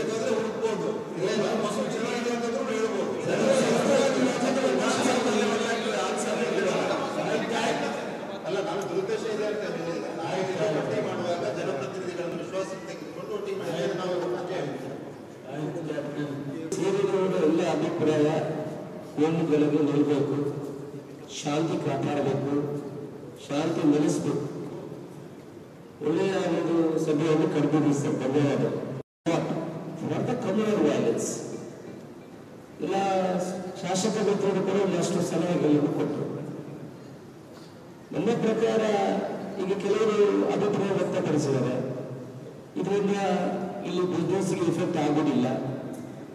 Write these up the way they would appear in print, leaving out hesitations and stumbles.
ಬೇಕಾದ್ರೆ ಹುಡುಕ್ಬೋದು, ಹೊಸ ಚುನಾವಣೆ ಅಂತಂದ್ರೂ ಹೇಳ್ಬೋದು. ಅಲ್ಲ, ನಾನು ದುರುದ್ದೇಶ ಇದೆ ಅಂತ ಹೇಳಿಲ್ಲ. ಪಟ್ಟಿ ಮಾಡುವಾಗ ಜನಪ್ರತಿನಿಧಿಗಳನ್ನು ವಿಶ್ವಾಸಕ್ಕೆ ತೆಗೆದುಕೊಂಡು ನಾವು ಸೇರಿದವರು ಎಲ್ಲ ಅಭಿಪ್ರಾಯ ಕೋಮುಗಳಿಗೆ ನಿಲ್ಲಬೇಕು, ಶಾಂತಿ ಕಾಪಾಡಬೇಕು, ಶಾಂತಿ ನೆಲೆಸಬೇಕು. ಒಳ್ಳೆಯ ಒಂದು ಸಭೆಯನ್ನು ಕರೆದಿದ್ದೀವಿ ಸರ್. ಧನ್ಯವಾದ. ಫಾರ್ ದ ಕಮ್ಯುನಲ್ ವೈಲೆನ್ಸ್ ಎಲ್ಲ ಶಾಸಕ ಮಿತ್ರರು ಕೂಡ ಒಂದಷ್ಟು ಸಲಹೆಗಳನ್ನು ಕೊಟ್ಟರು. ನನ್ನ ಪ್ರಕಾರ ಈಗ ಕೆಲವರು ಅಭಿಪ್ರಾಯ ವ್ಯಕ್ತಪಡಿಸಿದ್ದಾರೆ, ಇದರಿಂದ ಇಲ್ಲಿ ಬಿಸ್ನೆಸ್ಗೆ ಇಫೆಕ್ಟ್ ಆಗುವುದಿಲ್ಲ,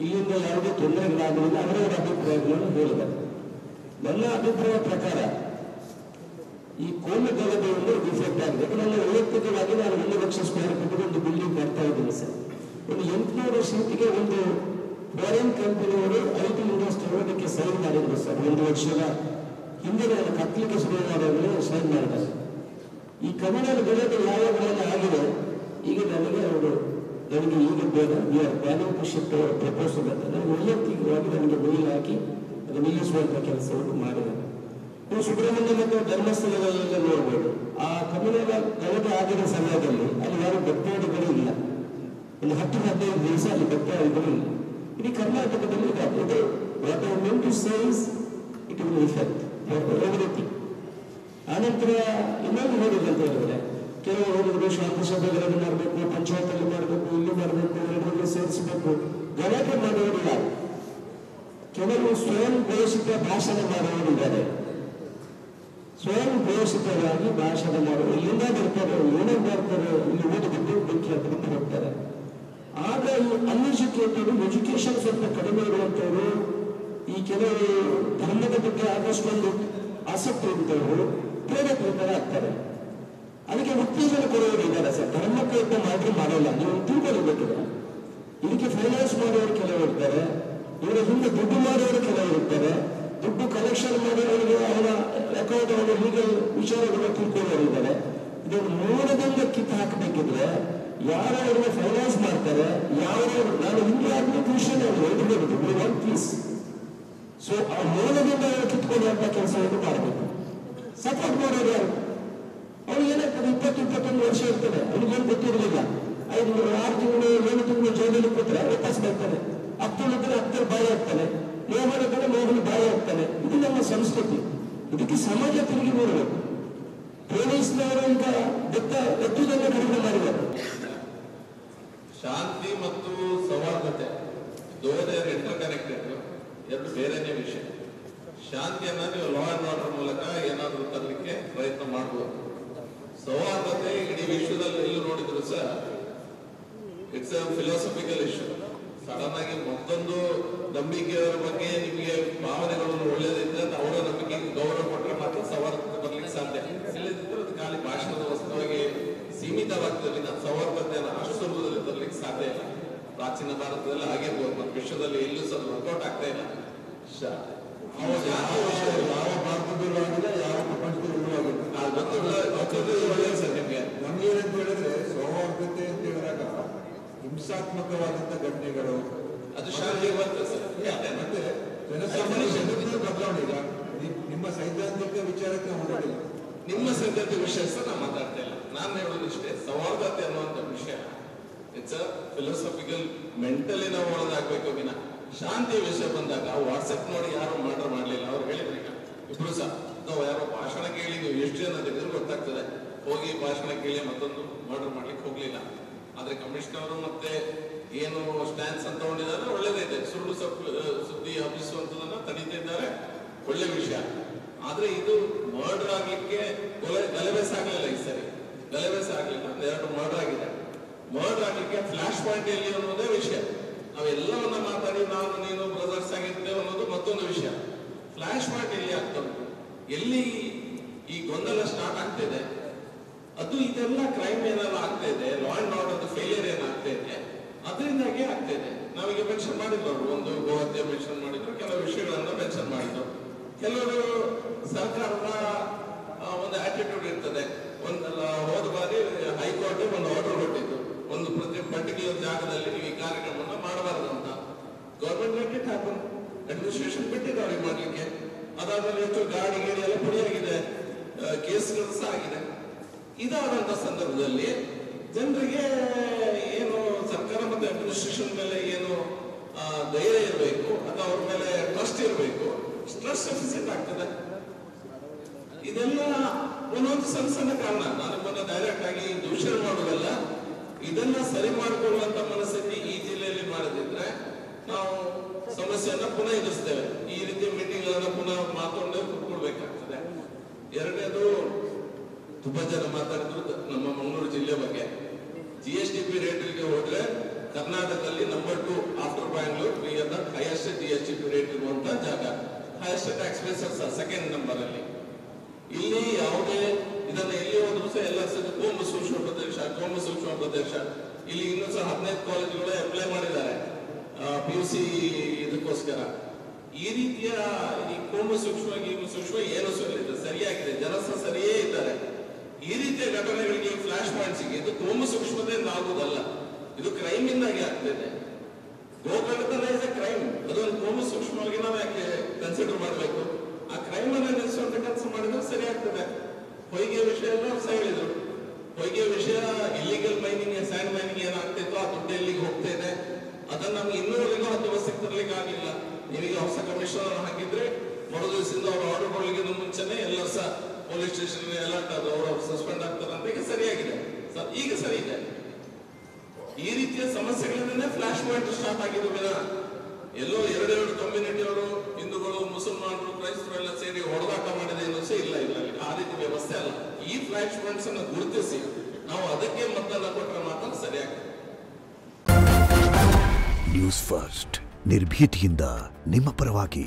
ಇಲ್ಲಿಂದ ಯಾವುದೇ ತೊಂದರೆಗಳಾಗುವುದಿಲ್ಲ, ಅವರವರ ಅಭಿಪ್ರಾಯಗಳನ್ನು ಹೇಳಿದ್ದಾರೆ. ನನ್ನ ಅಭಿಪ್ರಾಯ ಪ್ರಕಾರ ಈ ಕೋಮು ಗಲಭೆಯಿಂದ ಇಫೆಕ್ಟ್ ಆಗಿದೆ. ನನ್ನ ವೈಯಕ್ತಿಕವಾಗಿ ನಾನು 1 ಲಕ್ಷ ಸ್ಕ್ವೇರ್ ಫೀಟ್ ಒಂದು ಬಿಲ್ಡಿಂಗ್ ಮಾಡ್ತಾ ಇದ್ದೀನಿ ಸರ್. ಒಂದು 800 ಸೀಟಿಗೆ ಒಂದು ಫಾರಿನ್ ಕಂಪನಿಯವರು IT ಇಂಡಸ್ಟ್ರಿ ಅದಕ್ಕೆ ಸೈನ್ ಮಾಡಿದ್ರು ಸರ್. 1 ವರ್ಷದ ಹಿಂದೆ ನಾನು ಕತ್ತಲಿಕ್ಕೆ ಶುರು ಮಾಡೋದ್ರೆ ಸೈನ್ ಮಾಡಿದ್ದಾರೆ. ಈ ಕಮಲದ ಬೆಳೆದು ಯಾವಾಗಲೆಲ್ಲ ಆಗಿದೆ, ಈಗ ನನಗೆ ಈಗ ಬೇಡ, we are planning to shift our proposal ಅಂತ ನಾನು ವೈಯಕ್ತಿಕವಾಗಿ ನನಗೆ ಮೇಲ್ ಹಾಕಿ ಅದು ನಿಲ್ಲಿಸುವಂಥ ಕೆಲಸವನ್ನು ಮಾಡಿದ್ದಾರೆ. ನೀವು ಸುಬ್ರಹ್ಮಣ್ಯ ಮತ್ತು ಧರ್ಮಸ್ಥಳಗಳೆಲ್ಲ ನೋಡ್ಬೋದು. ಆ ಕಮಲದ ಗಲಭೆ ಆಗಿರೋ ಸಮಯದಲ್ಲಿ ಅಲ್ಲಿ ಯಾರು ಭಕ್ತಾದಿಗಳು ಇಲ್ಲ, ಒಂದು 10-15 ದಿವಸ ಅಲ್ಲಿ ಭಕ್ತಾದಿಗಳು ಇಲ್ಲ. ಇಡೀ ಕರ್ನಾಟಕದಲ್ಲಿ ಇದು what I mean to say is it will affect everything. ಆನಂತರ ಇನ್ನೊಂದು ನೋಡಿದ್ರು ಅಂತ ಹೇಳಿದ್ರೆ, ಕೆಲವರು ಹೋಗಿದ್ರು ಶಾಂತಿ ಸಭೆಗಳನ್ನು ಮಾಡಬೇಕು, ಪಂಚಾಯತಲ್ಲಿ ಮಾಡಬೇಕು, ಇಲ್ಲಿ ಮಾಡಬೇಕು, ಎಲ್ಲರಿಗೂ ಸೇರಿಸಬೇಕು, ಗಲಾಟೆ ಮಾಡುವವರು ಯಾರು? ಕೆಲವರು ಸ್ವಯಂ ಘೋಷಿತ ಭಾಷಣ ಮಾಡುವವರಿದ್ದಾರೆ. ಸ್ವಯಂ ಘೋಷಿತವಾಗಿ ಭಾಷಣ ಮಾಡುವ ಎಲ್ಲಿಂದ ಬರ್ತಾರೆ, ಏನೇ ಬರ್ತಾರೆ, ಇಲ್ಲಿ ಓದಿಬಿಟ್ಟು ಬೆಂಕಿ ಹತ್ತಿರ ಹೋಗ್ತಾರೆ. ಆಗ ಈ ಅನ್ಎಜುಕೇಟೆಡ್, ಎಜುಕೇಶನ್ ಸ್ವಲ್ಪ ಕಡಿಮೆ ಇರುವಂಥವರು, ಈ ಕೆಲವರು ಧರ್ಮದ ಬಗ್ಗೆ ಆದಷ್ಟೊಂದು ಆಸಕ್ತಿ ಇದ್ದವರು ಪ್ರೇರೇಪಿತರಾಗ್ತಾರೆ. ಅದಕ್ಕೆ ಉತ್ತೇಜನ ಕೊಡುವವರು ಇದ್ದಾರೆ ಸರ್. ಧರ್ಮಕ್ಕೆ ಅಂತ ಮಾತ್ರ ಮಾಡೋಲ್ಲ, ನೀವು ತಿಳ್ಕೊಳ್ಬೇಕಿದೆ. ಇದಕ್ಕೆ ಫೈನಾನ್ಸ್ ಮಾಡೋರು ಕೆಲವರು ಇರ್ತಾರೆ, ಇವರ ಹಿಂದೆ ದುಡ್ಡು ಮಾಡೋರು ಕೆಲವರು ಇರ್ತಾರೆ, ದುಡ್ಡು ಕಲೆಕ್ಷನ್ ಮಾಡೋರಿಗೆ ಅವರ ಅಕೌಂಟ್ ಅವರ ಲೀಗಲ್ ವಿಚಾರಗಳನ್ನು ತಿಳ್ಕೊಳ್ಳೋರು ಇದ್ದಾರೆ. ಇದನ್ನು ಮೂಲದಿಂದ ಕಿತ್ತು ಹಾಕಬೇಕಿದ್ರೆ ಯಾರು ಅವ್ರನ್ನ ಫೈನಾನ್ಸ್ ಮಾಡ್ತಾರೆ, ಯಾರು ನಾನು ಹಿಂದೂ ಆಗಲಿ ಕ್ರಿಶ್ಚಿಯನ್ ಆಗಲಿ ಹೇಳ್ಬಿಟ್ಟು ಒನ್ ಪೀಸ್. ಸೊ ಆ ಮೂಲದಿಂದ ಕಿತ್ಕೊಳ್ಳುವಂಥ ಕೆಲಸವನ್ನು ಮಾಡಬೇಕು. ಸಪೋರ್ಟ್ ಮಾಡೋರು ಯಾರು? ಅವ್ರು ಏನಾಗ್ತದೆ, 20-21 ವರ್ಷ ಇರ್ತದೆ, ಅವ್ರಿಗೇನು ಗೊತ್ತಿರಲಿಲ್ಲ. 5-6 ತಿಂಗಳು 7 ತಿಂಗಳು ಜೈಲಲ್ಲಿ ಕೊಟ್ಟರೆ ವಾಪಸ್ ಬರ್ತಾನೆ. 10 ಇದ್ದರೆ 10 ಬಾಯಿ ಆಗ್ತಾನೆ, ಮೋಹನ ಇದ್ದರೆ ಮೋಹನ ಬಾಯಿ ಆಗ್ತಾನೆ. ಇದು ನಮ್ಮ ಸಂಸ್ಕೃತಿ. ಇದಕ್ಕೆ ಸಮಾಜ ತಿರುಗಿ ನೋಡಬೇಕು. ಪೊಲೀಸ್ನವರು ಈಗ ಎತ್ತುವುದನ್ನು ಕಡಿಮೆ ಮಾಡಿದ್ದಾರೆ. ಶಾಂತಿ ಮತ್ತು ಸೌಹಾರ್ದತೆ ದೋರ್ ಇಂಟರ್ ಕನೆಕ್ಟೆಡ್, ಎರಡು ಬೇರೆನೇ ವಿಷಯ. ಶಾಂತಿಯನ್ನ ನೀವು ಲಾ ಅಂಡ್ ಆರ್ಡರ್ ಮೂಲಕ ಏನಾದರೂ ತರಲಿಕ್ಕೆ ಪ್ರಯತ್ನ ಮಾಡಬಹುದು. ಸೌಹಾರ್ದತೆ ಇಡೀ ವಿಶ್ವದಲ್ಲಿ ಎಲ್ಲೂ ನೋಡಿದ್ರು ಸಹ it's a philosophical issue. Sudden ಆಗಿ ಮತ್ತೊಂದು ನಂಬಿಕೆಯವರ ಬಗ್ಗೆ ನಿಮಗೆ ಭಾವನೆಗಳು ಒಳ್ಳೆಯದಿದ್ರೆ ಅವರ ನಂಬಿಕೆಗೆ ಗೌರವ ಕೊಟ್ಟರೆ ಮಾತ್ರ ಸೌಹಾರ್ದತೆ ಬರ್ಲಿಕ್ಕೆ ಸಾಧ್ಯ. ಇಲ್ಲದಿದ್ದರೆ ಅದು ಖಾಲಿ ಭಾಷಣದ ವಸ್ತುವಾಗಿ ಸೀಮಿತವಾಗ್ತದೆ. ಸೌಹಾರ್ದತೆಯನ್ನು ಅಷ್ಟು ಸುಲಭದಲ್ಲಿ ತರಲಿಕ್ಕೆ ಸಾಧ್ಯ ಇಲ್ಲ. ಪ್ರಾಚೀನ ಭಾರತದಲ್ಲಿ ಆಗಿರ್ಬೋದು, ಮತ್ತು ವಿಶ್ವದಲ್ಲಿ ಎಲ್ಲೂ ಸಹ ವರ್ಕೌಟ್ ಆಗ್ತಾ ಇಲ್ಲ. ಯಾವ ಭಾರತದಲ್ಲೂ ಆಗಿಲ್ಲ, ಯಾವ ಪ್ರಪಂಚದಲ್ಲೂ ಆಗಿಲ್ಲ. ಒಳ್ಳೆಯ ಸರ್ ನಿಮಗೆ ನಮಗೇನಂತ ಹೇಳಿದ್ರೆ ಸೌಹಾರ್ದತೆ ಅಂತ ಹೇಳಿದಾಗ ಹಿಂಸಾತ್ಮಕವಾದಂತ ಘಟನೆಗಳು ಅದು ಶಾಂತಿ ಬರ್ತದೆ ಸರ್. ಮತ್ತೆ ಜನಸಾಮಾನ್ಯ ಬದಲಾವಣೆ. ಈಗ ನಿಮ್ಮ ಸೈದ್ಧಾಂತಿಕ ವಿಚಾರಕ್ಕೆ ಹೊರಡಿಲ್ಲ, ನಿಮ್ಮ ಸೈದ್ಧಾಂತಿಕ ವಿಷಯ ಸರ್ ನಾನು ಮಾತಾಡ್ತಾ ಇಲ್ಲ. ನಾನು ಹೇಳೋದಿಷ್ಟೇ, ಸೌಹಾರ್ದತೆ ಅನ್ನುವಂಥ ವಿಷಯ ಇಟ್ಸ್ ಅ ಫಿಲಾಸಫಿಕಲ್, ಮೆಂಟಲಿ ನಾವು ಒಳಗಾಗಬೇಕು ವಿನ ಶಾಂತಿಯ ವಿಷಯ ಬಂದಾಗ ವಾಟ್ಸಪ್ ನೋಡಿ ಯಾರು ಮರ್ಡರ್ ಮಾಡಲಿಲ್ಲ. ಅವ್ರು ಹೇಳಿದ್ರು ಈಗ ಇಬ್ರು ಸಹ ನಾವು ಯಾರೋ ಭಾಷಣ ಕೇಳಿ ನೀವು ಎಷ್ಟು ಜನ ತೆಗೆದ್ರು ಗೊತ್ತಾಗ್ತದೆ. ಹೋಗಿ ಭಾಷಣ ಕೇಳಿ ಮತ್ತೊಂದು ಮರ್ಡರ್ ಮಾಡ್ಲಿಕ್ಕೆ ಹೋಗ್ಲಿಲ್ಲ. ಆದ್ರೆ ಕಮಿಷನರ್ ಅವರು ಮತ್ತೆ ಏನು ಸ್ಟ್ಯಾನ್ಸ್ ಅಂತ ತಗೊಂಡಿದ್ದಾರೆ ಒಳ್ಳೇದಿದೆ. ಸುಳ್ಳು ಸುದ್ದಿ ಹಬ್ಬಿಸುವಂತದನ್ನ ತಡೀತಾ ಇದ್ದಾರೆ, ಒಳ್ಳೆ ವಿಷಯ. ಆದ್ರೆ ಇದು ಮರ್ಡರ್ ಆಗ್ಲಿಕ್ಕೆ ಗಲಭೆ ಸಾಗಲಿಲ್ಲ. ಈ ಸರಿ ಗಲಭೆ ಸಾಗಲಿಲ್ಲ, 2 ಮರ್ಡರ್ ಆಗಿದೆ. ಮರ್ಡರ್ ಆಗ್ಲಿಕ್ಕೆ ಫ್ಲಾಶ್ ಪಾಯಿಂಟ್ ಎಲ್ಲಿ ಅನ್ನೋದೇ ವಿಷಯ. ನಾವೆಲ್ಲವನ್ನ ಮಾತಾಡಿ ನಾವು ನೀನು ಬ್ರದರ್ಸ್ ಆಗಿರ್ತೇವೆ ಅನ್ನೋದು ಮತ್ತೊಂದು ವಿಷಯ. ಫ್ಲಾಶ್ ಪಾಯಿಂಟ್ ಎಲ್ಲಿ ಆಗ್ತಾ ಉಂಟು, ಎಲ್ಲಿ ಈ ಗೊಂದಲ ಸ್ಟಾರ್ಟ್ ಆಗ್ತಿದೆ, ಅದು ಇದೆಲ್ಲ ಕ್ರೈಮ್ ಏನೆಲ್ಲ ಆಗ್ತಾ ಇದೆ, ಲಾ ಅಂಡ್ ಆರ್ಡರ್ ಫೇಲಿಯರ್ ಏನಾಗ್ತಾ ಇದೆ, ಅದರಿಂದಾಗಿ ಆಗ್ತಾ ಇದೆ. ನಾವೀಗ ಮೆನ್ಷನ್ ಮಾಡಿದ್ರು, ಒಂದು ಗೋಹತ್ಯೆ ಮೆನ್ಷನ್ ಮಾಡಿದ್ರು, ಕೆಲವು ವಿಷಯಗಳನ್ನ ಮೆನ್ಷನ್ ಮಾಡಿದ್ರು. ಕೆಲವರು ಸರ್ಕಾರದ ಒಂದು ಆಟಿಟ್ಯೂಡ್ ಇರ್ತದೆ. ಹೋದ ಬಾರಿ ಹೈಕೋರ್ಟ್ ಒಂದು ಆರ್ಡರ್ ಕೊಟ್ಟಿದ್ದು, ಒಂದು ಪರ್ಟಿಕ್ಯುಲರ್ ಜಾಗದಲ್ಲಿ ನೀವು ಈ ಕಾರ್ಯಕ್ರಮವನ್ನು ಹ್ಯಾಪನ್. ಅಡ್ಮಿನಿಸ್ಟ್ರೇಷನ್ ಬಿಟ್ಟಿದೆ ಅವ್ರಿಗೆ ಮಾಡ್ಲಿಕ್ಕೆ. ಅದಾದ್ಮೇಲೆ ಎಷ್ಟು ಗಾಡಿ ಗೀಡಿ ಎಲ್ಲ ಪುಡಿಯಾಗಿದೆ, ಕೇಸ್ಗಳು ಸಹ ಆಗಿದೆ. ಇದಾದಂತ ಸಂದರ್ಭದಲ್ಲಿ ಜನರಿಗೆ ಏನು ಸರ್ಕಾರ ಮತ್ತೆ ಅಡ್ಮಿನಿಸ್ಟ್ರೇಷನ್ ಮೇಲೆ ಏನು ಧೈರ್ಯ ಇರಬೇಕು ಅಥವಾ ಅವ್ರ ಮೇಲೆ ಟ್ರಸ್ಟ್ ಇರಬೇಕು, ಟ್ರಸ್ಟ್ ಡೆಫಿಸಿಟ್ ಆಗ್ತದೆ. ಇದೆಲ್ಲ ಒಂದೊಂದು ಸಣ್ಣ ಸಣ್ಣ ಕಾರಣ. ನಾನು ನಿಮ್ಮನ್ನ ಡೈರೆಕ್ಟ್ ಆಗಿ ದೂಷಣೆ ಮಾಡೋದಲ್ಲ, ಇದನ್ನ ಸರಿ ಮಾಡಿಕೊಳ್ಳುವಂತ ಮನಸ್ಥಿತಿ ಈ ಜಿಲ್ಲೆಯಲ್ಲಿ ಮಾಡದಿದ್ರೆ ನಾವು ಸಮಸ್ಯೆಯನ್ನ ಪುನಃ ಎದುರಿಸ್ತೇವೆ. ಈ ರೀತಿ ಮೀಟಿಂಗ್ ಗಳನ್ನ ಪುನಃ ಮಾತಾಡೇ ಕೂತ್ಕೊಳ್ಬೇಕಾಗ್ತದೆ. ಎರಡನೇದು, ತುಂಬಾ ಜನ ಮಾತಾಡಿದ್ರು ನಮ್ಮ ಮಂಗಳೂರು ಜಿಲ್ಲೆ ಬಗ್ಗೆ. GSTP ರೇಟ್ಗೆ ಹೋದ್ರೆ ಕರ್ನಾಟಕದಲ್ಲಿ number 2 after Bangalore. We are the highest GSTP rate ಇರುವಂತ ಜಾಗ. Highest tax pacers second number ಅಲ್ಲಿ. ಇಲ್ಲಿ ಯಾವುದೇ ಇದನ್ನ ಎಲ್ಲಿ ಹೋದ್ರು ಸಹ ಎಲ್ಲ ಕೋಮು ಸೂಕ್ಷ್ಮ ಪ್ರದೇಶ. ಇಲ್ಲಿ ಇನ್ನೂ ಸಹ 15 ಕಾಲೇಜುಗಳು ಅಪ್ಲೈ ಮಾಡಿದ್ದಾರೆ PUC ಇದಕ್ಕೋಸ್ಕರ. ಈ ರೀತಿಯ ಈ ಕೋಮು ಸೂಕ್ಷ್ಮ ಏನು ಸರಿಯಾಗಿದೆ, ಜನ ಸಹ ಸರಿಯೇ ಇದ್ದಾರೆ. ಈ ರೀತಿಯ ಘಟನೆಗಳಿಗೆ, ಫ್ಲಾಶ್ ಪಾಯಿಂಟ್ಸ್ಗೆ ಇದು ಕೋಮು ಸೂಕ್ಷ್ಮತೆಯಿಂದ ಆಗುವುದಲ್ಲ, ಇದು ಕ್ರೈಮ್ ಇಂದಾಗಿ ಆಗ್ತದೆ. ಗೋಕಳ್ಳತನ ಇಸ್ ಎ ಕ್ರೈಮ್. ಅದೊಂದು ಕೋಮು ಸೂಕ್ಷ್ಮವಾಗಿ ನಾವು ಯಾಕೆ ಕನ್ಸಿಡರ್ ಮಾಡಬೇಕು? ಆ ಕ್ರೈಮ್ ಅನ್ನ ನಿಲ್ಲಿಸುವಂತ ಕೆಲಸ ಮಾಡಿದ್ರೆ ಸರಿ ಆಗ್ತದೆ. ಹೊಯ್ಗೆ ವಿಷಯ ಎಲ್ಲ ಸಹ ಹೇಳಿದ್ರು. ಹೊಯ್ಗೆ ವಿಷಯ ಇಲ್ಲಿಗಲ್ ಮೈನಿಂಗ್, ಸ್ಯಾಂಡ್ ಮೈನಿಂಗ್ ಏನಾಗ್ತಿತ್ತು, ಆ ದುಡ್ಡು ಎಲ್ಲಿಗೆ ಹೋಗ್ತಾ ಇದೆ, ಅದನ್ನ ನಮ್ಗೆ ಇನ್ನೂವರೆಗೂ 10 ವರ್ಷಕ್ಕೆ ತರಲಿಕ್ಕೆ ಆಗಲಿಲ್ಲ. ನೀವೀಗ ಹೊಸ ಕಮಿಷನರ್ ಹಾಕಿದ್ರೆ ಮರು ದಿವಸದಿಂದ ಅವ್ರ ಆರ್ಡರ್ಗಳಿಗೆ ಮುಂಚೆನೆ ಎಲ್ಲ ಸಹ ಪೊಲೀಸ್ ಸ್ಟೇಷನ್ ಅಲರ್ಟ್ ಆದ ಅವರು ಸಸ್ಪೆಂಡ್ ಆಗ್ತಾರೆ ಅಂತ. ಈಗ ಸರಿಯಾಗಿದೆ, ಈಗ ಸರಿ ಇದೆ. ಈ ರೀತಿಯ ಸಮಸ್ಯೆಗಳಿಂದನೇ ಫ್ಲಾಶ್ ಪಾಯಿಂಟ್ ಸ್ಟಾರ್ಟ್ ಆಗಿದ್ದು ವಿನ ಎಲ್ಲೋ 2 ಕಮ್ಯುನಿಟಿಯವರು, ಹಿಂದೂಗಳು, ಮುಸಲ್ಮಾನರು, ಕ್ರೈಸ್ತರು ಎಲ್ಲ ಸೇರಿ ಹೊಡೆದಾಟ ಮಾಡಿದೆ ಅನ್ನೋ ಸಹ ಇಲ್ಲ. ಆ ರೀತಿ ವ್ಯವಸ್ಥೆ ಅಲ್ಲ. ಈ ಫ್ಲಾಶ್ ಪಾಯಿಂಟ್ಸ್ ಅನ್ನು ಗುರುತಿಸಿ ನಾವು ಅದಕ್ಕೆ ಮತದಾನ ಕೊಟ್ಟರೆ ಮಾತ್ರ ಸರಿಯಾಗ್ತದೆ. ನ್ಯೂಸ್ ಫಸ್ಟ್, ನಿರ್ಭೀತಿಯಿಂದ ನಿಮ್ಮ ಪರವಾಗಿ.